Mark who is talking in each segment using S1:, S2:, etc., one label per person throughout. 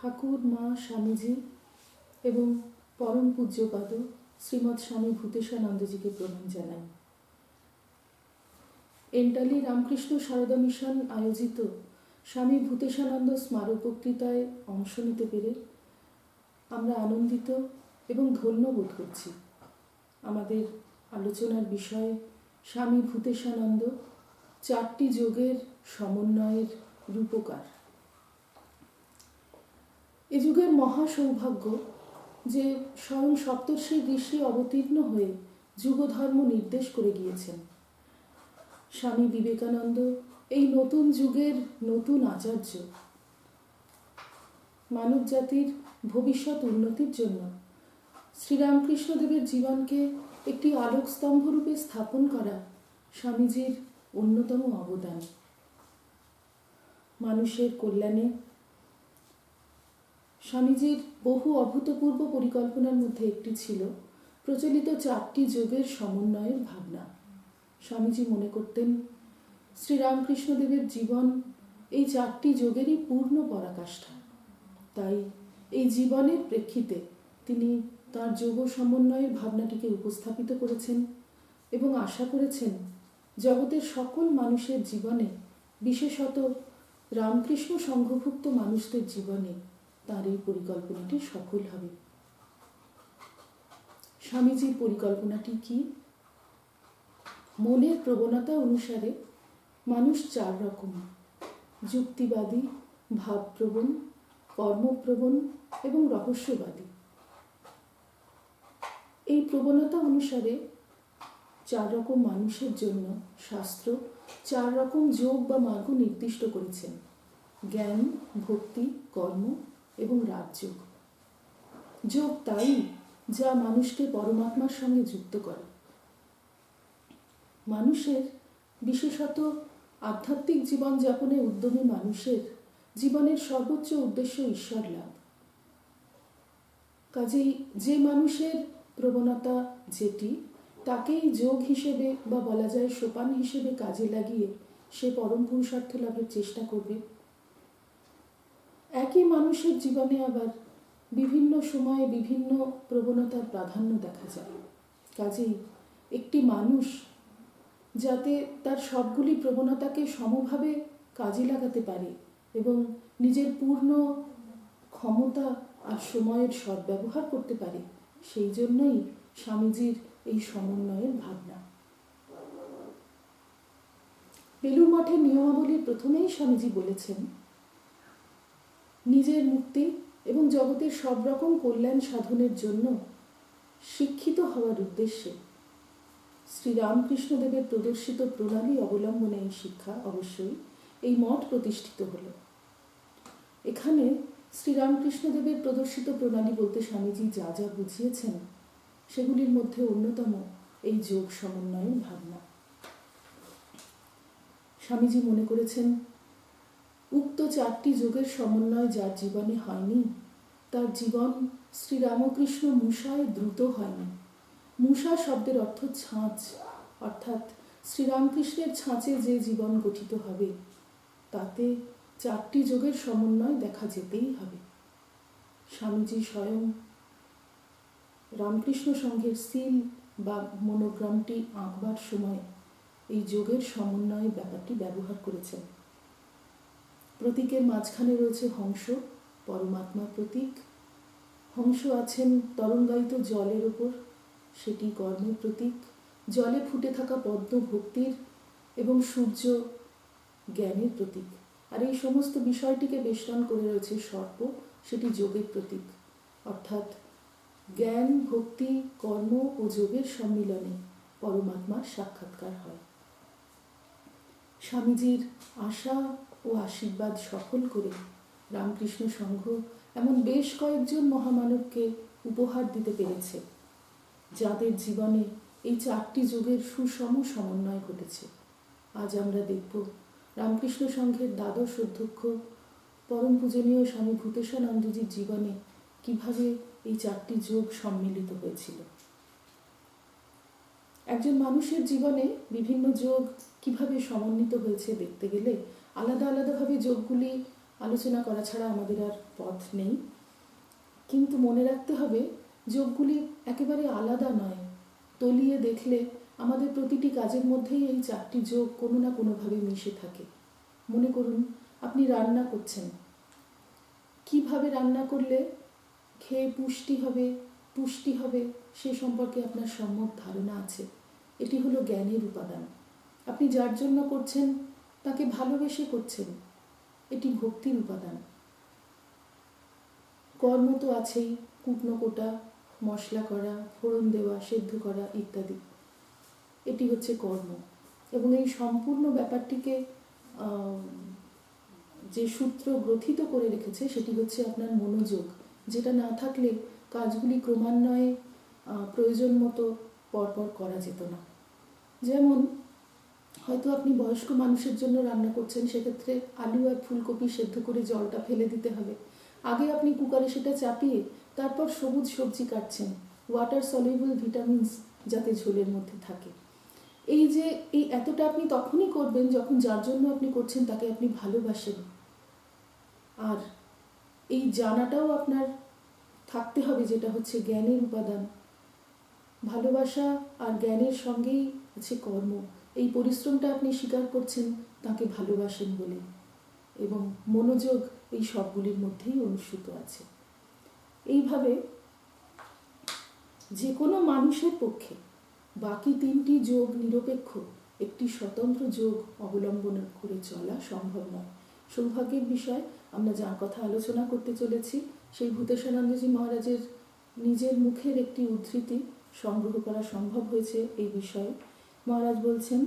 S1: ঠাকুর, মা, স্বামীজি এবং পরম পূজ্যপাদ শ্রীমৎ স্বামী ভূতেশানন্দজিকে প্রণাম জানাই। এন্টালি রামকৃষ্ণ সারদা মিশন আয়োজিত স্বামী ভূতেশানন্দ স্মারক বক্তৃতায় অংশ নিতে পেরে আমরা আনন্দিত এবং ধন্য বোধ করছি। আমাদের আলোচনার বিষয় স্বামী ভূতেশানন্দ, 4টি যোগের সমন্বয়ের রূপকার। এ যুগের মহা সৌভাগ্য যে স্বয়ং সপ্তর্ষি ঋষি অবতীর্ণ হয়ে যুগধর্ম নির্দেশ করে গিয়েছেন। স্বামী বিবেকানন্দ এই নতুন যুগের নতুন আচার্য। মানব জাতির ভবিষ্যৎ উন্নতির জন্য শ্রীরামকৃষ্ণদেবের জীবনকে একটি আলোকস্তম্ভ রূপে স্থাপন করা স্বামীজির অন্যতম অবদান। মানুষের কল্যাণে স্বামীজির বহু অভূতপূর্ব পরিকল্পনার মধ্যে একটি ছিল প্রচলিত 4টি যোগের সমন্বয়ের ভাবনা। স্বামীজি মনে করতেন শ্রীরামকৃষ্ণদেবের জীবন এই 4টি যোগেরই পূর্ণ পরাকাষ্ঠা। তাই এই জীবনের প্রেক্ষিতে তিনি তাঁর যোগ সমন্বয়ের ভাবনাটিকে উপস্থাপিত করেছেন এবং আশা করেছেন জগতের সকল মানুষের জীবনে, বিশেষত রামকৃষ্ণ সংঘভুক্ত মানুষদের জীবনে তাঁর এই পরিকল্পনাটি সফল হবে। স্বামীজির পরিকল্পনাটি কি? মনের প্রবণতা অনুসারে মানুষ 4 রকম: যুক্তিবাদী, ভাবপ্রবণ, কর্মপ্রবণ এবং রহস্যবাদী। এই প্রবণতা অনুসারে 4 রকম মানুষের জন্য শাস্ত্র 4 রকম যোগ বা মার্গ নির্দিষ্ট করেছেন: জ্ঞান, ভক্তি, কর্ম এবং রাজযোগ। যোগ তাই যা মানুষকে পরমাত্মার সঙ্গে যুক্ত করে। মানুষের, বিশেষত আধ্যাত্মিক জীবনযাপনে উদ্যমী মানুষের জীবনের সর্বোচ্চ উদ্দেশ্য ঈশ্বর লাভ। কাজেই যে মানুষের প্রবণতা যেটি, তাকেই যোগ হিসেবে বা বলা যায় সোপান হিসেবে কাজে লাগিয়ে সে পরম পুরুষার্থ লাভের চেষ্টা করবে। একই মানুষের জীবনে আবার বিভিন্ন সময়ে বিভিন্ন প্রবণতার প্রাধান্য দেখা যায়। কাজেই একটি মানুষ যাতে তার সবগুলি প্রবণতাকে সমভাবে কাজে লাগাতে পারে এবং নিজের পূর্ণ ক্ষমতা আর সময়ের সদ্ব্যবহার করতে পারে, সেই জন্যই স্বামীজির এই সমন্বয়ের ভাবনা। বেলুড় মঠের নিয়মাবলীর প্রথমেই স্বামীজি বলেছেন, নিজের মুক্তি এবং জগতের সব রকম কল্যাণ সাধনের জন্য শিক্ষিত হওয়ার উদ্দেশ্যে শ্রীরামকৃষ্ণদেবের প্রদর্শিত প্রণালী অবলম্বনে এই শিক্ষা অবশ্যই এই মঠ প্রতিষ্ঠিত হল। এখানে শ্রীরামকৃষ্ণদেবের প্রদর্শিত প্রণালী বলতে স্বামীজি যা যা বুঝিয়েছেন সেগুলির মধ্যে অন্যতম এই যোগ সমন্বয়ের ভাবনা। স্বামীজি মনে করেছেন উক্ত 4টি যোগের সমন্বয় যার জীবনে হয়নি তার জীবন শ্রীরামকৃষ্ণ মূষায় দ্রুত হয়নি। মূষা শব্দের অর্থ ছাঁচ, অর্থাৎ শ্রীরামকৃষ্ণের ছাঁচে যে জীবন গঠিত হবে তাতে 4টি যোগের সমন্বয় দেখা যেতেই হবে। স্বামীজি স্বয়ং রামকৃষ্ণ সংঘের সিল বা মনোগ্রামটি আঁকবার সময় এই যোগের সমন্বয়ের ব্যাপারটি ব্যবহার করেছেন। প্রতীকের মাঝখানে রয়েছে হংস, পরমাত্মার প্রতীক। হংস আছেন তরঙ্গায়িত জলের ওপর, সেটি কর্মের প্রতীক। জলে ফুটে থাকা পদ্ম ভক্তির এবং সূর্য জ্ঞানের প্রতীক। আর এই সমস্ত বিষয়টিকে বেষ্টন করে রয়েছে সর্প, সেটি যোগের প্রতীক। অর্থাৎ জ্ঞান, ভক্তি, কর্ম ও যোগের সম্মিলনে পরমাত্মার সাক্ষাৎকার হয়। স্বামীজির আশা ও আশীর্বাদ সফল করে রামকৃষ্ণ সংঘ এমন বেশ কয়েকজন মহামানবকে উপহার দিতে পেরেছে যাদের জীবনে এই 4টি যোগের সুষম সমন্বয় ঘটেছে। আজ আমরা দেখব রামকৃষ্ণ সংঘের দ্বাদশ অধ্যক্ষ পরম পূজনীয় স্বামী ভূতেশানন্দজির জীবনে কিভাবে এই 4টি যোগ সম্মিলিত হয়েছিল। একজন মানুষের জীবনে বিভিন্ন যোগ কিভাবে সমন্বিত হয়েছে দেখতে গেলে আলাদা আলাদাভাবে যোগগুলি আলোচনা করা ছাড়া আমাদের আর পথ নেই। কিন্তু মনে রাখতে হবে যোগগুলি একেবারে আলাদা নয়। তলিয়ে দেখলে আমাদের প্রতিটি কাজের মধ্যেই এই 4টি যোগ কোনো না কোনোভাবে মিশে থাকে। মনে করুন আপনি রান্না করছেন। কিভাবে রান্না করলে খেয়ে পুষ্টি হবে সে সম্পর্কে আপনার সম্যক ধারণা আছে। এটি হলো জ্ঞানের উপাদান। আপনি যার জন্য করছেন তাকে ভালোবেসে করছেন, এটি ভক্তির উপাদান। কর্ম তো আছেই, কুটনো কোটা, মশলা করা, ফোড়ন দেওয়া, সেদ্ধ করা ইত্যাদি, এটি হচ্ছে কর্ম। এবং এই সম্পূর্ণ ব্যাপারটিকে যে সূত্র গ্রথিত করে রেখেছে সেটি হচ্ছে আপনার মনোযোগ, যেটা না থাকলে কাজগুলি ক্রমান্বয়ে প্রয়োজন মতো পরপর করা যেত না। যেমন হয়তো আপনি বয়স্ক মানুষের জন্য রান্না করছেন, সেক্ষেত্রে আলু আর ফুলকপি সেদ্ধ করে জলটা ফেলে দিতে হবে। আগে আপনি কুকারে সেটা চাপিয়ে তারপর সবুজ সবজি কাটছেন, ওয়াটার সলিউবল ভিটামিনস যাতে ঝোলের মধ্যে থাকে। এই এতটা আপনি তখনই করবেন যখন যার জন্য আপনি করছেন তাকে আপনি ভালোবাসেন। আর এই জানাটাও আপনার থাকতে হবে, যেটা হচ্ছে জ্ঞানের উপাদান। ভালোবাসা আর জ্ঞানের সঙ্গেই আছে কর্ম। এই পরিশ্রমটা আপনি স্বীকার করছেন তাকে ভালোবাসেন বলে, এবং মনোযোগ এই সবগুলির মধ্যেই অনুসূত আছে। এইভাবে যে কোনো মানুষের পক্ষে বাকি 3টি যোগ নিরপেক্ষ একটি স্বতন্ত্র যোগ অবলম্বন করে চলা সম্ভব নয়। সৌভাগ্যের বিষয়, আমরা যার কথা আলোচনা করতে চলেছি সেই ভূতেশানন্দজি মহারাজের নিজের মুখের একটি উদ্ধৃতি সংগ্রহ করা সম্ভব হয়েছে এই বিষয়ে। মহারাজ বলছেন,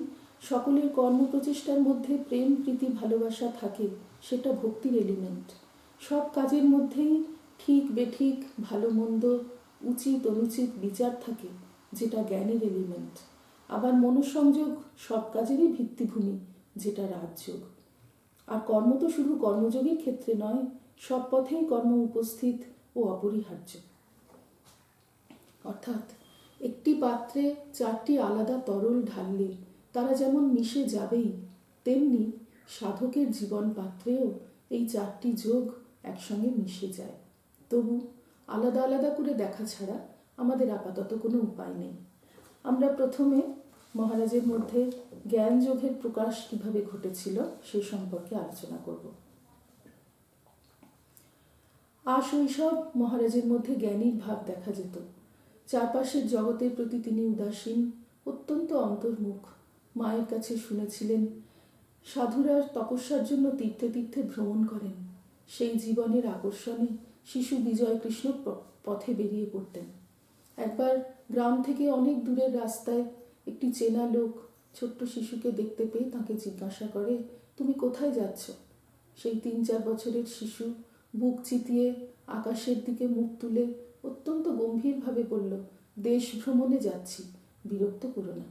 S1: সকলের কর্মপ্রচেষ্টার মধ্যে প্রেম, প্রীতি, ভালোবাসা থাকে, সেটা ভক্তির এলিমেন্ট। সব কাজের মধ্যেই ঠিক বেঠিক, ভালো মন্দ, উচিত অনুচিত বিচার থাকে, যেটা জ্ঞানের এলিমেন্ট। আবার মনঃসংযোগ সব কাজেরই ভিত্তিভূমি, যেটা রাজযোগ। আর কর্ম তো শুধু কর্মযোগের ক্ষেত্রে নয়, সব পথেই কর্ম উপস্থিত ও অপরিহার্য। অর্থাৎ একটি পাত্রে 4টি আলাদা তরল ঢাললে তারা যেমন মিশে যাবেই, তেমনি সাধকের জীবন পাত্রেও এই 4টি যোগ একসঙ্গে মিশে যায়। তবু আলাদা আলাদা করে দেখা ছাড়া আমাদের আপাতত কোনো উপায় নেই। আমরা প্রথমে মহারাজের মধ্যে জ্ঞান যোগের প্রকাশ কিভাবে ঘটেছিল সে সম্পর্কে আলোচনা করব। আশৈশব মহারাজের মধ্যে জ্ঞানীর ভাব দেখা যেত। চারপাশের জগতের প্রতি তিনি উদাসীন, অত্যন্ত অন্তর্মুখ। মায়ের কাছে শুনেছিলেন সাধুরা তপস্যার জন্য তীর্থে তীর্থে ভ্রমণ করেন। সেই জীবনের আকর্ষণে শিশু বিজয় কৃষ্ণ পথে বেরিয়ে পড়তেন। একবার গ্রাম থেকে অনেক দূরের রাস্তায় একটি চেনা লোক ছোট্ট শিশুকে দেখতে পেয়ে তাকে জিজ্ঞাসা করে, তুমি কোথায় যাচ্ছ? সেই 3-4 বছরের শিশু বুক চিতিয়ে আকাশের দিকে মুখ তুলে অত্যন্ত গম্ভীরভাবে বলল, দেশ ভ্রমণে যাচ্ছি, বিরক্ত করো না।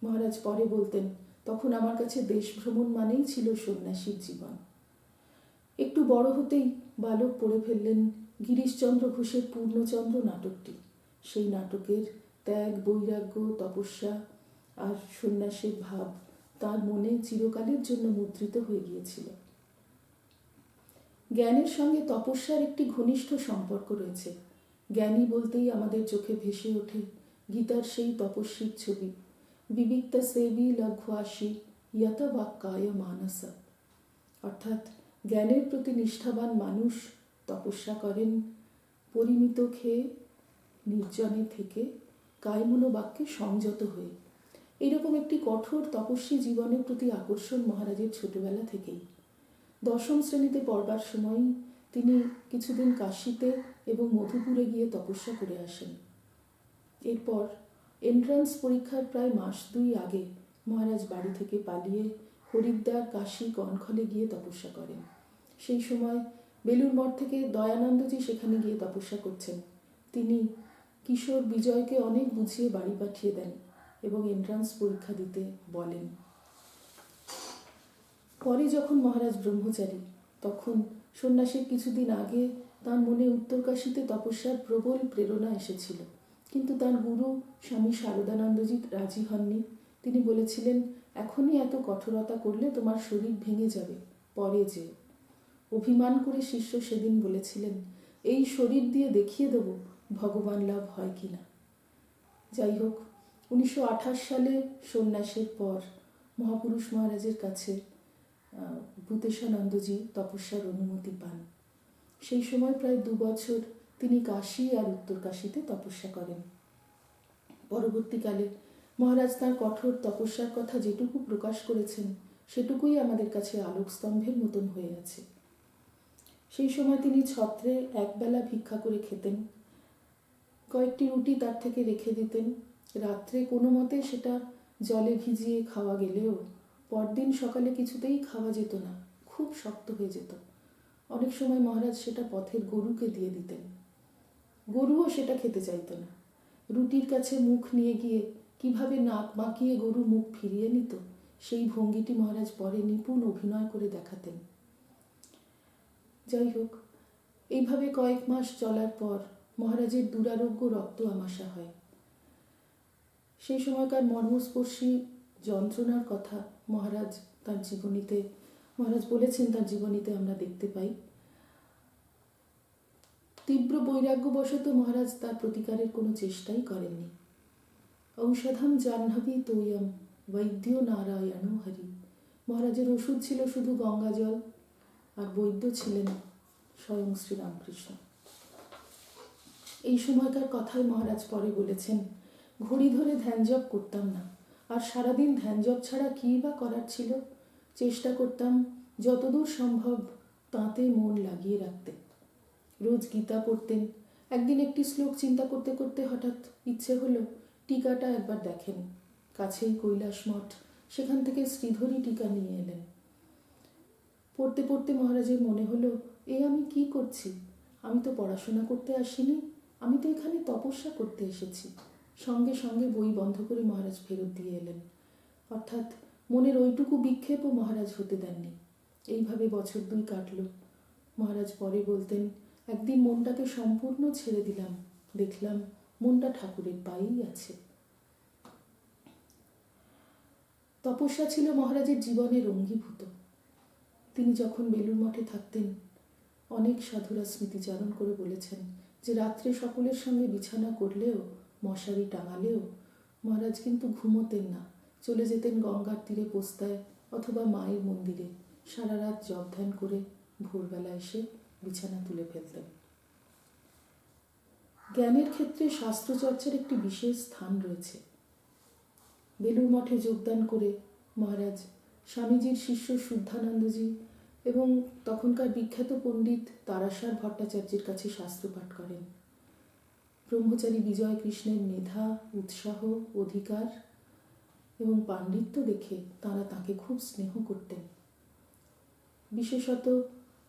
S1: মহারাজ পরে বলতেন, তখন আমার কাছে দেশ ভ্রমণ মানেই ছিল সন্ন্যাসীর জীবন। একটু বড় হতেই বালক পড়ে ফেললেন গিরিশচন্দ্র ঘোষের পূর্ণচন্দ্র নাটকটি। সেই নাটকের ত্যাগ, বৈরাগ্য, তপস্যা আর সন্ন্যাসের ভাব তার মনে চিরকালের জন্য মুদ্রিত হয়ে গিয়েছিল। জ্ঞানের সঙ্গে তপস্যার একটি ঘনিষ্ঠ সম্পর্ক রয়েছে। জ্ঞানী বলতেই আমাদের চোখে ভেসে ওঠে গীতার সেই তপস্বীর ছবি, বিবিক্তা সেবী লঘ্বাসী ইয়তা বাক্কায় মানসা। অর্থাৎ জ্ঞানের প্রতি নিষ্ঠাবান মানুষ তপস্যা করেন পরিমিত খেয়ে, নির্জনে থেকে, কায়মনোবাক্যে সংযত হয়ে। এইরকম একটি কঠোর তপস্বী জীবনের প্রতি আকর্ষণ মহারাজের ছোটবেলা থেকেই। 10ম শ্রেণীতে পড়বার সময়ই তিনি কিছুদিন কাশীতে এবং মধুপুরে গিয়ে তপস্যা করে আসেন। এরপর এন্ট্রান্স পরীক্ষার প্রায় মাস 2 আগে মহারাজ বাড়ি থেকে পালিয়ে হরিদ্বার, কাশী, কনখলে গিয়ে তপস্যা করেন। সেই সময় বেলুর মঠ থেকে দয়ানন্দজি সেখানে গিয়ে তপস্যা করছেন। তিনি কিশোর বিজয়কে অনেক বুঝিয়ে বাড়ি পাঠিয়ে দেন এবং এন্ট্রান্স পরীক্ষা দিতে বলেন। পরে যখন মহারাজ ব্রহ্মচারী, তখন সন্ন্যাসের কিছুদিন আগে তার মনে উত্তরকাশীতে তপস্যার প্রবল প্রেরণা এসেছিল। কিন্তু তার গুরু স্বামী শারদানন্দজি রাজি হননি। তিনি বলেছিলেন, এখনই এত কঠোরতা করলে তোমার শরীর ভেঙে যাবে, পরে যে। অভিমান করে শিষ্য সেদিন বলেছিলেন, এই শরীর দিয়ে দেখিয়ে দেব ভগবান লাভ হয় কি না। যাই হোক, 1928 সালে সন্ন্যাসের পর মহাপুরুষ মহারাজের কাছে ভূতেশানন্দজি তপস্যার অনুমতি পান। সেই সময় প্রায় 2 বছর তিনি কাশী আর উত্তর কাশীতে তপস্যা করেন। পরবর্তীকালে মহারাজ তাঁর কঠোর তপস্যার কথা যেটুকু প্রকাশ করেছেন সেটুকুই আমাদের কাছে আলোকস্তম্ভের মতন হয়ে আছে। সেই সময় তিনি ছত্রে একবেলা ভিক্ষা করে খেতেন, কয়েকটি রুটি তার থেকে রেখে দিতেন। রাত্রে কোনো মতে সেটা জলে ভিজিয়ে খাওয়া গেলেও পরদিন সকালে কিছুতেই খাওয়া যেত না, খুব শক্ত হয়ে যেত। অনেক সময় মহারাজ সেটা পথের গরুকে দিয়ে দিতেন, গরুও সেটা খেতে চাইত না। রুটির কাছে মুখ নিয়ে গিয়ে কিভাবে নাক বাঁকিয়ে গরু মুখ ফিরিয়ে নিত সেই ভঙ্গিটি মহারাজ পরে নিপুণ অভিনয় করে দেখাতেন। যাই হোক, এইভাবে কয়েক মাস চলার পর মহারাজের দুরারোগ্য রক্ত আমাশা হয়। সেই সময়কার মর্মস্পর্শী যন্ত্রণার কথা মহারাজ বলেছেন তার জীবনীতে আমরা দেখতে পাই। তীব্র বৈরাগ্যবশত মহারাজ তার প্রতিকারের কোনো চেষ্টাই করেননি। ঔষধম জাহ্নবী তোয়ম বৈদ্য নারায়ণ হরি। মহারাজের ওষুধ ছিল শুধু গঙ্গা জল, আর বৈদ্য ছিলেন স্বয়ং শ্রীরামকৃষ্ণ। এই সময়কার কথায় মহারাজ পরে বলেছেন, ঘড়ি ধরে ধ্যান জপ করতাম না, আর সারাদিন ধ্যান জপ ছাড়া কী বা করার ছিল। চেষ্টা করতাম যতদূর সম্ভব তাঁতে মন লাগিয়ে রাখতে। রোজ গীতা পড়তেন। একদিন একটি শ্লোক চিন্তা করতে করতে হঠাৎ ইচ্ছে হলো টিকাটা একবার দেখেন। কাছেই কৈলাস মঠ, সেখান থেকে শ্রীধরী টিকা নিয়ে এলেন। পড়তে পড়তে মহারাজের মনে হলো, আমি কি করছি? আমি তো পড়াশোনা করতে আসিনি, আমি তো এখানে তপস্যা করতে এসেছি। সঙ্গে সঙ্গে বই বন্ধ করে মহারাজ ফেরত দিয়ে এলেন। অর্থাৎ মনের ওইটুকু বিক্ষেপও মহারাজ হতে দেননি। এইভাবে বছর 2 কাটল। মহারাজ পরে বলতেন, একদিন মনটাকে সম্পূর্ণ ছেড়ে দিলাম, দেখলাম মনটা ঠাকুরের পায়েই আছে। তপস্যা ছিল মহারাজের জীবনের অঙ্গীভূত। তিনি যখন বেলুড় মঠে থাকতেন, অনেক সাধুরা স্মৃতিচারণ করে বলেছেন যে রাত্রে সকলের সঙ্গে বিছানা করলেও, মশারি টাঙালেও মহারাজ কিন্তু ঘুমোতেন না। চলে যেতেন গঙ্গার তীরে পোস্তায় অথবা মায়ের মন্দিরে, সারা রাত জপ ধ্যান করে ভোরবেলা এসে বিছানা তুলে ফেলতেন। জ্ঞানের ক্ষেত্রে শাস্ত্রচর্চার একটি বিশেষ স্থান রয়েছে। বেলুড় মঠে যোগদান করে মহারাজ স্বামীজির শিষ্য শুদ্ধানন্দজি এবং তখনকার বিখ্যাত পণ্ডিত তারাসার ভট্টাচার্যের কাছে শাস্ত্রপাঠ করেন। ব্রহ্মচারী বিজয় কৃষ্ণের মেধা, উৎসাহ, অধিকার এবং পাণ্ডিত্য দেখে তাঁরা তাঁকে খুব স্নেহ করতেন। বিশেষত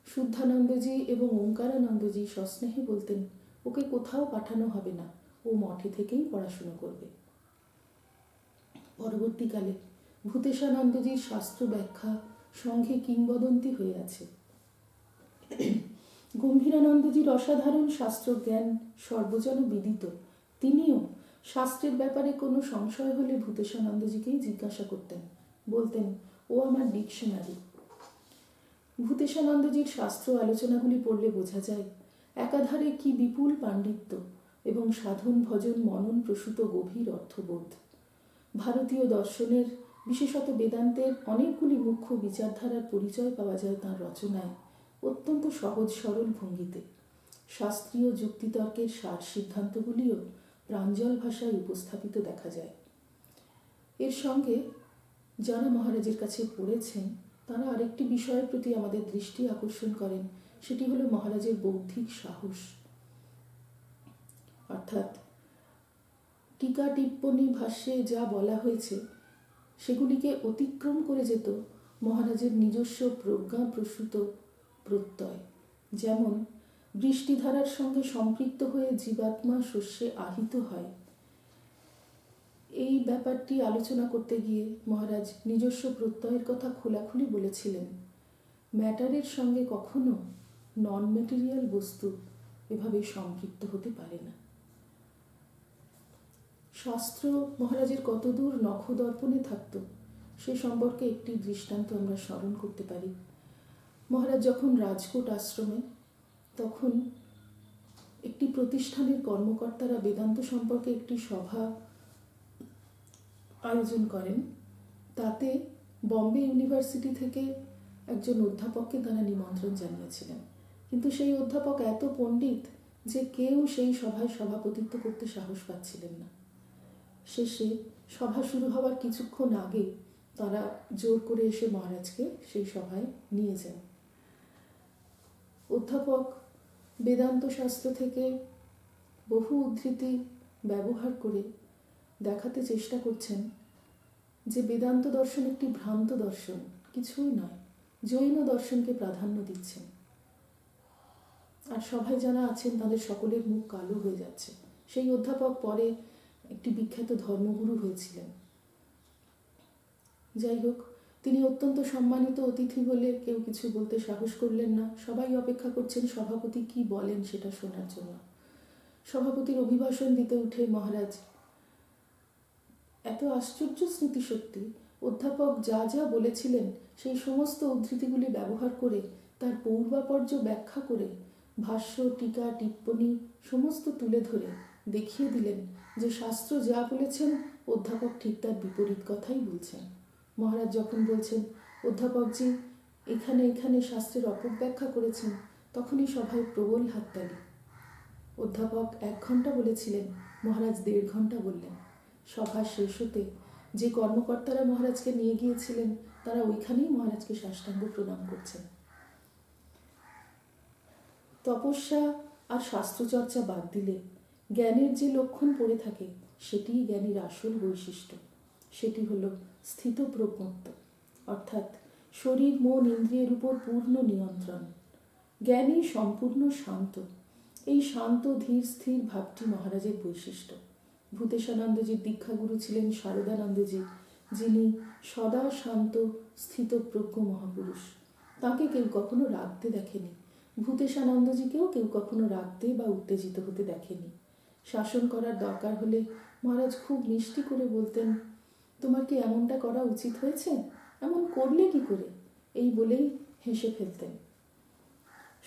S1: শুদ্ধানন্দজি এবং ওঙ্কারানন্দজি সস্নেহে বলতেন, ওকে কোথাও পাঠানো হবে না, ও মঠে থেকেই পড়াশুনো করবে। পরবর্তীকালে ভূতেশানন্দজির শাস্ত্র ব্যাখ্যা সংঘে কিংবদন্তি হয়ে আছে। গম্ভীরানন্দজির অসাধারণ শাস্ত্রজ্ঞান সর্বজন বিদিত। তিনিও শাস্ত্রের ব্যাপারে কোনো সংশয় হলে ভূতেশানন্দজিকেই জিজ্ঞাসা করতেন, বলতেন, ও আমার ডিকশনারি। ভূতেশানন্দজির শাস্ত্র আলোচনাগুলি পড়লে বোঝা যায় একাধারে কি বিপুল পাণ্ডিত্য এবং সাধন ভজন মনন প্রসূত গভীর অর্থবোধ। ভারতীয় দর্শনের, বিশেষত বেদান্তের অনেকগুলি মুখ্য বিচারধারার পরিচয় পাওয়া যায় তাঁর রচনায় অত্যন্ত সহজ সরল ভঙ্গিতে। শাস্ত্রীয় যুক্তিতর্কের সার সিদ্ধান্তগুলিও প্রাঞ্জল ভাষায় উপস্থাপিত দেখা যায়। এর সঙ্গে যারা মহারাজের কাছে পড়েছেন তারা আরেকটি বিষয়ের প্রতি আমাদের দৃষ্টি আকর্ষণ করেন, সেটি হলো মহারাজের বৌদ্ধিক সাহস। অর্থাৎ টিকা টিপ্পনী ভাষ্যে যা বলা হয়েছে সেগুলিকে অতিক্রম করে যেত মহারাজের নিজস্ব প্রজ্ঞাপ্রসূত প্রত্যয়। যেমন বৃষ্টিধারার সঙ্গে সম্পৃক্ত হয়ে জীবাত্মা শস্যে আহিত হয়, এই ব্যাপারটি আলোচনা করতে গিয়ে মহারাজ নিজস্ব প্রত্যয়ের কথা খোলাখুলি বলেছিলেন। ম্যাটারের সঙ্গে কখনো নন ম্যাটেরিয়াল বস্তু এভাবে সম্পৃক্ত হতে পারে না। শাস্ত্র মহারাজের কতদূর নখদর্পণে থাকত সে সম্পর্কে একটি দৃষ্টান্ত আমরা স্মরণ করতে পারি। মহারাজ যখন রাজকোট আশ্রমে, তখন একটি প্রতিষ্ঠানের কর্মকর্তারা বেদান্ত সম্পর্কে একটি সভা আয়োজন করেন। তাতে বম্বে ইউনিভার্সিটি থেকে একজন অধ্যাপককে তারা নিমন্ত্রণ জানিয়েছিলেন, কিন্তু সেই অধ্যাপক এত পণ্ডিত যে কেউ সেই সভায় সভাপতিত্ব করতে সাহস পাচ্ছিলেন না। শেষে সভা শুরু হওয়ার কিছুক্ষণ আগে তারা জোর করে এসে মহারাজকে সেই সভায় নিয়ে যান। অধ্যাপক বেদান্ত শাস্ত্র থেকে বহু উদ্ধৃতি ব্যবহার করে দেখাতে চেষ্টা করছেন যে বেদান্ত দর্শন একটি ভ্রান্ত দর্শন, কিছুই নয়, জৈন দর্শনকে প্রাধান্য দিচ্ছেন। আর সভায় যারা আছেন তাদের সকলের মুখ কালো হয়ে যাচ্ছে। সেই অধ্যাপক পরে একটি বিখ্যাত ধর্মগুরু হয়েছিলেন। যাই হোক, তিনি অত্যন্ত সম্মানিত অতিথি বলে কেউ কিছু বলতে সাহস করলেন না। সবাই অপেক্ষা করছেন সভাপতি কি বলেন সেটা শোনার জন্য। সভাপতির অভিভাষণ দিতে উঠে মহারাজ এত আশ্চর্য স্মৃতিশক্তি, অধ্যাপক যা যা বলেছিলেন সেই সমস্ত উদ্ধৃতিগুলি ব্যবহার করে তার পূর্বাপর্য ব্যাখ্যা করে ভাষ্য, টিকা, টিপ্পনী সমস্ত তুলে ধরে দেখিয়ে দিলেন যে শাস্ত্র যা বলেছেন অধ্যাপক ঠিক তার বিপরীত কথাই বলছেন। মহারাজ যখন বলছেন অধ্যাপকজি এখানে এখানে শাস্ত্রের অপব্যাখ্যা করেছেন, তখনই সভায় প্রবল হাততালি। অধ্যাপক 1 ঘন্টা বলেছিলেন, মহারাজ 1.5 ঘন্টা বললেন। সভা শেষ হতে যে কর্মকর্তারা মহারাজকে নিয়ে গিয়েছিলেন তারা ওইখানেই মহারাজকে সাষ্টাঙ্গ প্রণাম করছেন। তপস্যা আর শাস্ত্রচর্চা বাদ দিলে জ্ঞানের যে লক্ষণ পড়ে থাকে সেটিই জ্ঞানীর আসল বৈশিষ্ট্য। সেটি হলো স্থিতপ্রজ্ঞত্ব, অর্থাৎ শরীর, মন, ইন্দ্রিয়ের উপর পূর্ণ নিয়ন্ত্রণ। জ্ঞানী সম্পূর্ণ শান্ত। এই শান্ত ধীর স্থির ভাবটি মহারাজের বৈশিষ্ট্য। ভূতেশানন্দজির দীক্ষাগুরু ছিলেন শারদানন্দজি, যিনি সদা শান্ত স্থিতপ্রজ্ঞ মহাপুরুষ। তাকে কেউ কখনো রাগতে দেখেনি। ভূতেশানন্দজিকেও কেউ কখনো রাগতে বা উত্তেজিত হতে দেখেনি। শাসন করার দরকার হলে মহারাজ খুব মিষ্টি করে বলতেন, তোমার কি এমনটা করা উচিত হয়েছে? এমন করলে কি করে? এই বলেই হেসে ফেলতেন।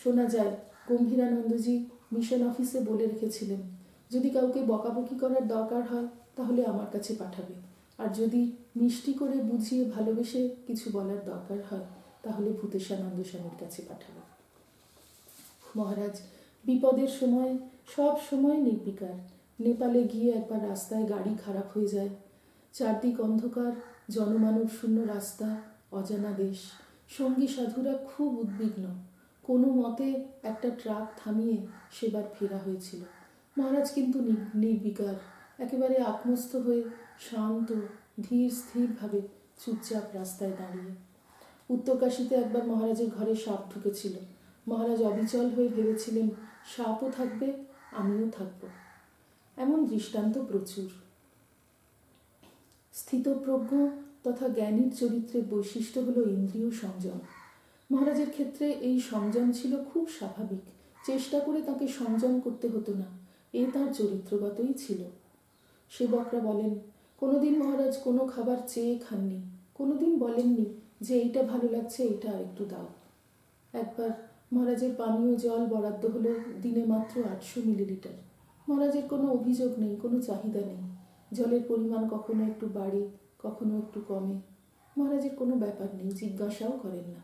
S1: শোনা যায় গম্ভীরানন্দজি মিশন অফিসে বলে রেখেছিলেন, যদি কাউকে বকাবকি করার দরকার হয় তাহলে আমার কাছে পাঠাবে, আর যদি মিষ্টি করে বুঝিয়ে ভালোবেসে কিছু বলার দরকার হয় তাহলে ভূতেশানন্দ স্বামীর কাছে পাঠাবে। মহারাজ বিপদের সময় সব সময় নির্বিকার। নেপালে গিয়ে একবার রাস্তায় গাড়ি খারাপ হয়ে যায়। চারদিক অন্ধকার, জনমানব শূন্য রাস্তা, অজানা দেশ। সঙ্গী সাধুরা খুব উদ্বিগ্ন। কোনো মতে একটা ট্রাক থামিয়ে সেবার ফেরা হয়েছিল। মহারাজ কিন্তু নির্বিকার, একেবারে আত্মস্থ হয়ে শান্ত ধীর স্থিরভাবে চুপচাপ রাস্তায় দাঁড়িয়ে। উত্তরকাশীতে একবার মহারাজের ঘরে সাপ ঢুকেছিল। মহারাজ অবিচল হয়ে ভেবেছিলেন সাপও থাকবে, আমিও থাকব। এমন দৃষ্টান্ত প্রচুর। স্থিতপ্রজ্ঞ তথা জ্ঞানীর চরিত্রের বৈশিষ্ট্য হলো ইন্দ্রিয় সংযম। মহারাজের ক্ষেত্রে এই সংযম ছিল খুব স্বাভাবিক। চেষ্টা করে তাকে সংযম করতে হতো না, এ তাঁর চরিত্রগতই ছিল। সেবকরা বলেন, কোনোদিন মহারাজ কোনো খাবার চেয়ে খাননি, কোনোদিন বলেননি যে এইটা ভালো লাগছে, এইটা আরেকটু দাও। একবার মহারাজের পানীয় জল বরাদ্দ হলো দিনে মাত্র 800 মিলিলিটার। মহারাজের কোনো অভিযোগ নেই, কোনো চাহিদা নেই। জলের পরিমাণ কখনো একটু বাড়ে, কখনো একটু কমে। মহারাজের কোনো ব্যাপার নেই, জিজ্ঞাসাও করেন না।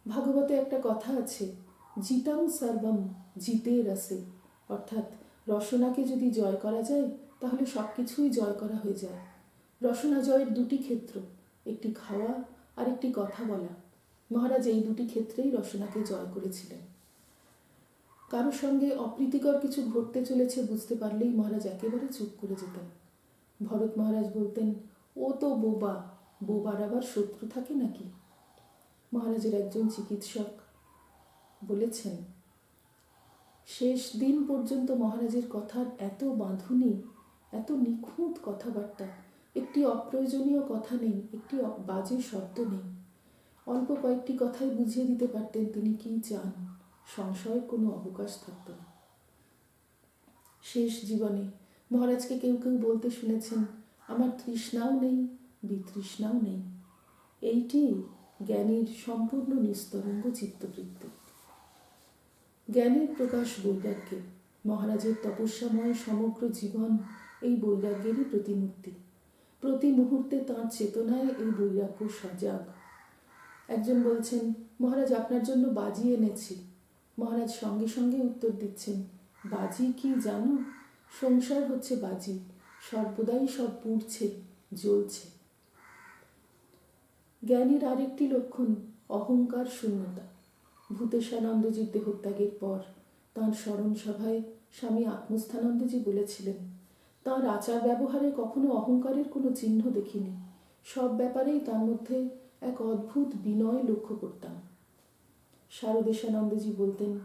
S1: ভাগবতে একটা কথা আছে, জিতাং সর্বম জিতে রসে, অর্থাৎ রসনাকে যদি জয় করা যায় তাহলে সব কিছুই জয় করা হয়ে যায়। রসনা জয়ের 2টি ক্ষেত্র, একটি খাওয়া আর একটি কথা বলা। মহারাজ এই 2টি ক্ষেত্রেই রসনাকে জয় করেছিলেন। কারোর সঙ্গে অপ্রীতিকর কিছু ঘটতে চলেছে বুঝতে পারলেই মহারাজ একেবারে চুপ করে যেতেন। ভরত মহারাজ বলতেন, ও তো বোবা, বোবার আবার শত্রু থাকে নাকি? মহারাজের একজন চিকিৎসক বলেছেন, শেষ দিন পর্যন্ত মহারাজের কথার এত বাঁধুনি, এত নিখুঁত কথাবার্তা, একটি অপ্রয়োজনীয় কথা নেই, একটি বাজে শব্দ নেই। অল্প কয়েকটি কথাই বুঝিয়ে দিতে পারতেন তিনি কি চান, সংশয়ের কোনো অবকাশ থাকত না। শেষ জীবনে মহারাজকে কেউ কেউ বলতে শুনেছেন, আমার তৃষ্ণাও নেই, বিতৃষ্ণাও নেই। এইটি জ্ঞানীর সম্পূর্ণ নিস্তরঙ্গ চিত্তবৃত্তি। জ্ঞানের প্রকাশ বৈরাগ্যে। মহারাজের তপস্যাময় সমগ্র জীবন এই বৈরাগ্যেরই প্রতিমূর্তি। প্রতি মুহূর্তে তাঁর চেতনায় এই বৈরাগ্য সজাগ। একজন বলছেন, মহারাজ আপনার জন্য বাজি এনেছি। মহারাজ সঙ্গে সঙ্গে উত্তর দিচ্ছেন, বাজি কি জানো? সংসার হচ্ছে বাজি, সর্বদাই সব পুড়ছে, জ্বলছে। জ্ঞানীর আরেকটি লক্ষণ অহংকার শূন্যতা। ভূতেশানন্দজির দেহত্যাগের পর তাঁর স্মরণ সভায় স্বামী আত্মস্থানন্দজি বলেছিলেন, তাঁর আচার ব্যবহারে কখনো অহংকারের কোনো চিহ্ন দেখিনি। সব ব্যাপারেই তার মধ্যে এক অদ্ভুত বিনয় লক্ষ্য করতাম। শারদেশানন্দজি বলতেন,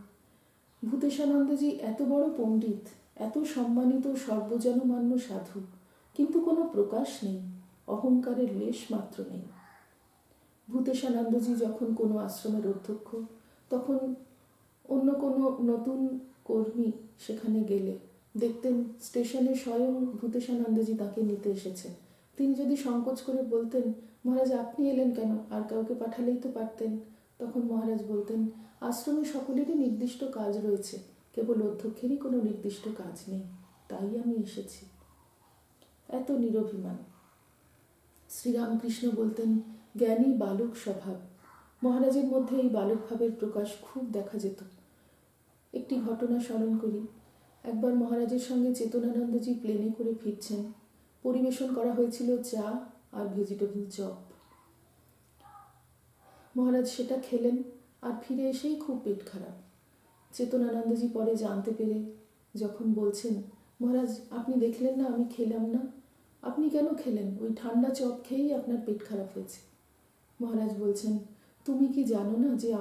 S1: ভূতেশানন্দজি এত বড় পণ্ডিত, এত সম্মানিত সর্বজনমান্য সাধু, কিন্তু কোনো প্রকাশ নেই, অহংকারের লেশ মাত্র নেই। ভূতেশানন্দজি যখন কোনো আশ্রমের অধ্যক্ষ, তখন অন্য কোনো নতুন কর্মী সেখানে গেলে দেখতেন স্টেশনে স্বয়ং ভূতেশানন্দজি তাকে নিতে এসেছেন। তিনি যদি সংকোচ করে বলতেন, মহারাজ আপনি এলেন কেন, আর কাউকে পাঠালেই তো পারতেন, তখন মহারাজ বলতেন, আশ্রমে সকলেরই নির্দিষ্ট কাজ রয়েছে, কেবল অধ্যক্ষেরই কোনো নির্দিষ্ট কাজ নেই, তাই আমি এসেছি। এত নিরভিমান। শ্রীরামকৃষ্ণ বলতেন, জ্ঞানী বালক স্বভাব। মহারাজের মধ্যে এই বালক ভাবের প্রকাশ খুব দেখা যেত। একটি ঘটনা স্মরণ করি। একবার মহারাজের সঙ্গে চেতনানন্দজি প্লেনে করে ফিরছেন। পরিবেশন করা হয়েছিল চা আর ভেজিটেবল চপ। মহারাজ সেটা খেলেন, আর ফিরে এসেই খুব পেট খারাপ। চেতনানন্দজি পরে জানতে পেরে যখন বলছেন, মহারাজ আপনি দেখলেন না আমি খেলাম না, আপনি কেন খেলেন? ওই ঠান্ডা চপ খেয়েই আপনার পেট খারাপ হয়েছে। মহারাজ বলছেন, তুমি কি জানো না যে আমার